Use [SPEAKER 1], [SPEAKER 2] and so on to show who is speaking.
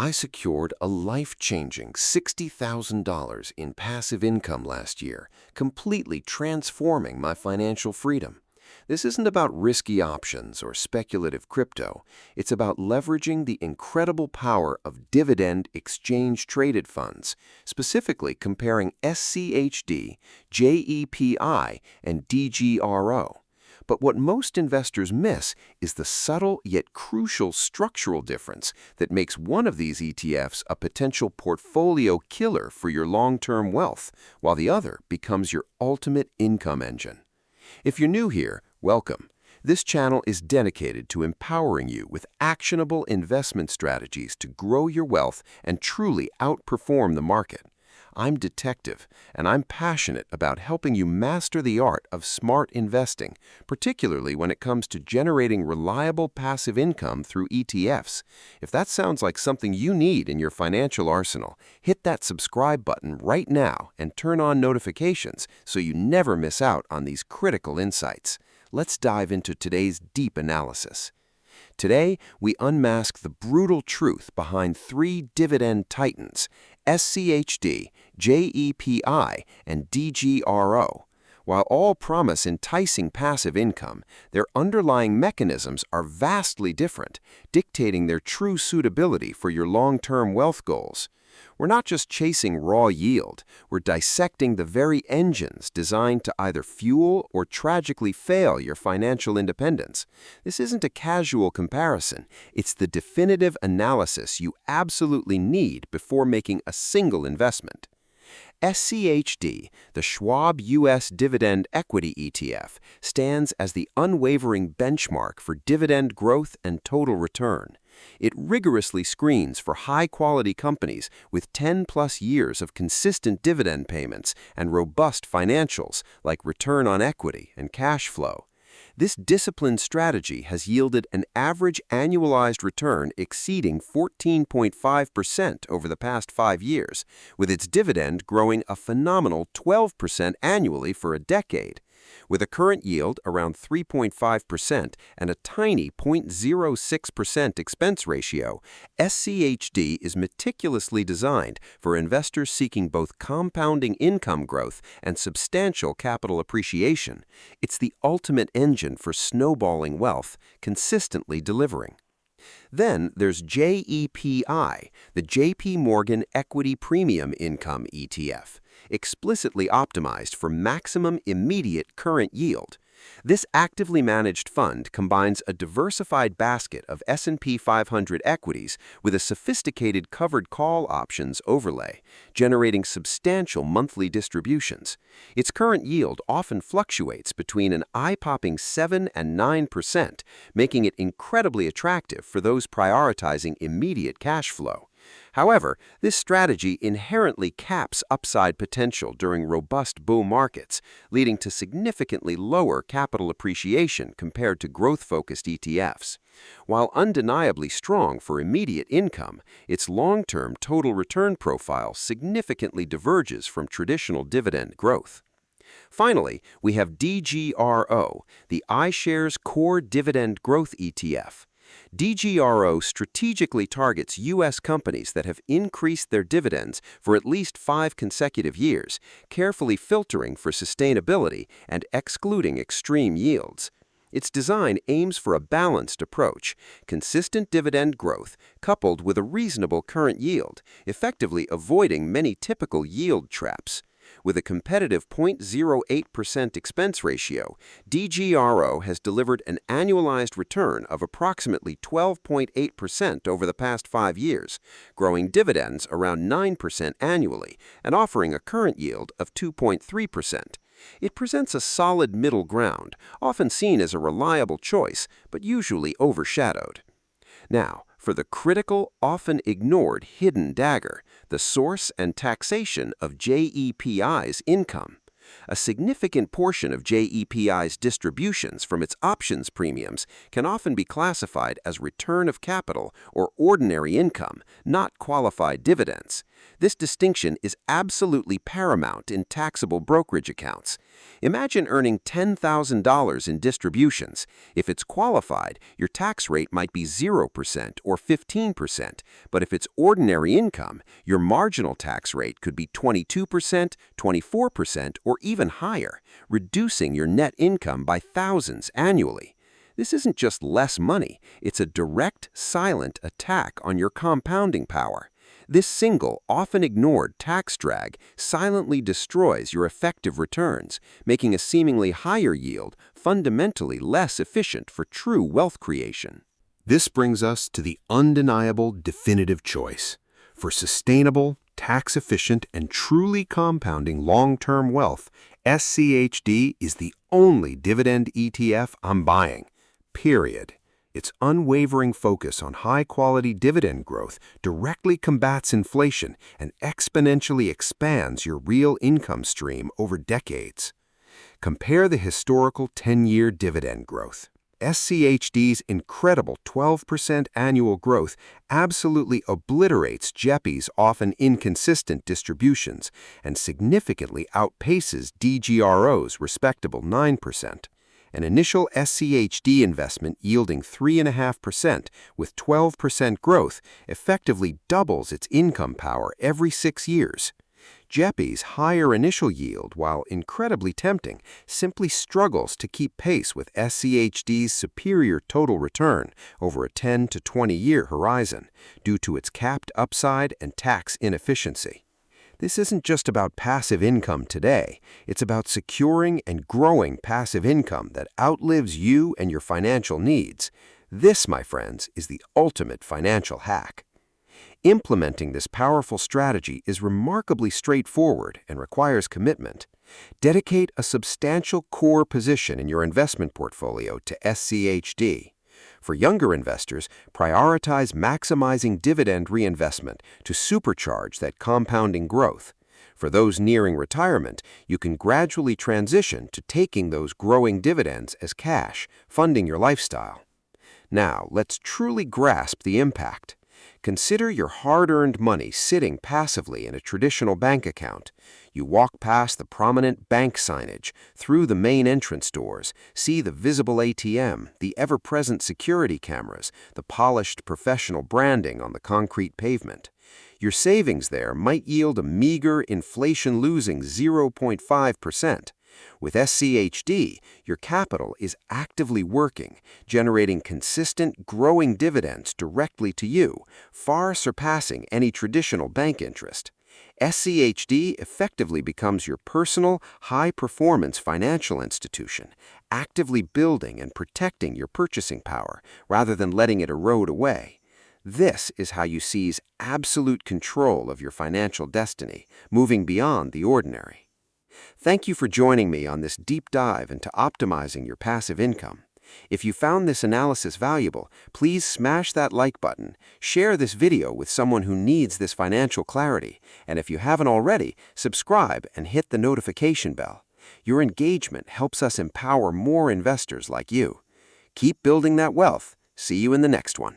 [SPEAKER 1] I secured a life-changing $60,000 in passive income last year, completely transforming my financial freedom. This isn't about risky options or speculative crypto. It's about leveraging the incredible power of dividend exchange-traded funds, specifically comparing SCHD, JEPI, and DGRO. But what most investors miss is the subtle yet crucial structural difference that makes one of these ETFs a potential portfolio killer for your long-term wealth, while the other becomes your ultimate income engine. If you're new here, welcome. This channel is dedicated to empowering you with actionable investment strategies to grow your wealth and truly outperform the market. I'm Detective, and I'm passionate about helping you master the art of smart investing, particularly when it comes to generating reliable passive income through ETFs. If that sounds like something you need in your financial arsenal, hit that subscribe button right now and turn on notifications so you never miss out on these critical insights. Let's dive into today's deep analysis. Today, we unmask the brutal truth behind three dividend titans: SCHD, JEPI, and DGRO. While all promise enticing passive income, their underlying mechanisms are vastly different, dictating their true suitability for your long-term wealth goals. We're not just chasing raw yield, we're dissecting the very engines designed to either fuel or tragically fail your financial independence. This isn't a casual comparison, it's the definitive analysis you absolutely need before making a single investment. SCHD, the Schwab U.S. Dividend Equity ETF, stands as the unwavering benchmark for dividend growth and total return. It rigorously screens for high-quality companies with 10-plus years of consistent dividend payments and robust financials like return on equity and cash flow. This disciplined strategy has yielded an average annualized return exceeding 14.5% over the past 5 years, with its dividend growing a phenomenal 12% annually for a decade. With a current yield around 3.5% and a tiny 0.06% expense ratio, SCHD is meticulously designed for investors seeking both compounding income growth and substantial capital appreciation. It's the ultimate engine for snowballing wealth, consistently delivering. Then there's JEPI, the JP Morgan Equity Premium Income ETF, explicitly optimized for maximum immediate current yield. This actively managed fund combines a diversified basket of S&P 500 equities with a sophisticated covered call options overlay, generating substantial monthly distributions. Its current yield often fluctuates between an eye-popping 7 and 9%, making it incredibly attractive for those prioritizing immediate cash flow. However, this strategy inherently caps upside potential during robust bull markets, leading to significantly lower capital appreciation compared to growth-focused ETFs. While undeniably strong for immediate income, its long-term total return profile significantly diverges from traditional dividend growth. Finally, we have DGRO, the iShares Core Dividend Growth ETF. DGRO strategically targets U.S. companies that have increased their dividends for at least 5 consecutive years, carefully filtering for sustainability and excluding extreme yields. Its design aims for a balanced approach, consistent dividend growth coupled with a reasonable current yield, effectively avoiding many typical yield traps. With a competitive 0.08% expense ratio, DGRO has delivered an annualized return of approximately 12.8% over the past 5 years, growing dividends around 9% annually and offering a current yield of 2.3%. It presents a solid middle ground, often seen as a reliable choice, but usually overshadowed. Now, for the critical, often ignored hidden dagger, the source and taxation of JEPI's income. A significant portion of JEPI's distributions from its options premiums can often be classified as return of capital or ordinary income, not qualified dividends. This distinction is absolutely paramount in taxable brokerage accounts. Imagine earning $10,000 in distributions. If it's qualified, your tax rate might be 0% or 15%, but if it's ordinary income, your marginal tax rate could be 22%, 24%, or even higher, reducing your net income by thousands annually. This isn't just less money, it's a direct, silent attack on your compounding power. This single, often ignored tax drag silently destroys your effective returns, making a seemingly higher yield fundamentally less efficient for true wealth creation.
[SPEAKER 2] This brings us to the undeniable definitive choice. For sustainable, tax-efficient, and truly compounding long-term wealth, SCHD is the only dividend ETF I'm buying. Period. Its unwavering focus on high-quality dividend growth directly combats inflation and exponentially expands your real income stream over decades. Compare the historical 10-year dividend growth. SCHD's incredible 12% annual growth absolutely obliterates JEPI's often inconsistent distributions and significantly outpaces DGRO's respectable 9%. An initial SCHD investment yielding 3.5% with 12% growth effectively doubles its income power every 6 years. JEPI's higher initial yield, while incredibly tempting, simply struggles to keep pace with SCHD's superior total return over a 10 to 20-year horizon due to its capped upside and tax inefficiency. This isn't just about passive income today, it's about securing and growing passive income that outlives you and your financial needs. This, my friends, is the ultimate financial hack. Implementing this powerful strategy is remarkably straightforward and requires commitment. Dedicate a substantial core position in your investment portfolio to SCHD. For younger investors, prioritize maximizing dividend reinvestment to supercharge that compounding growth. For those nearing retirement, you can gradually transition to taking those growing dividends as cash, funding your lifestyle. Now, let's truly grasp the impact. Consider your hard-earned money sitting passively in a traditional bank account. You walk past the prominent bank signage, through the main entrance doors, see the visible ATM, the ever-present security cameras, the polished professional branding on the concrete pavement. Your savings there might yield a meager, inflation-losing 0.5%. With SCHD, your capital is actively working, generating consistent, growing dividends directly to you, far surpassing any traditional bank interest. SCHD effectively becomes your personal, high-performance financial institution, actively building and protecting your purchasing power rather than letting it erode away. This is how you seize absolute control of your financial destiny, moving beyond the ordinary. Thank you for joining me on this deep dive into optimizing your passive income. If you found this analysis valuable, please smash that like button, share this video with someone who needs this financial clarity, and if you haven't already, subscribe and hit the notification bell. Your engagement helps us empower more investors like you. Keep building that wealth. See you in the next one.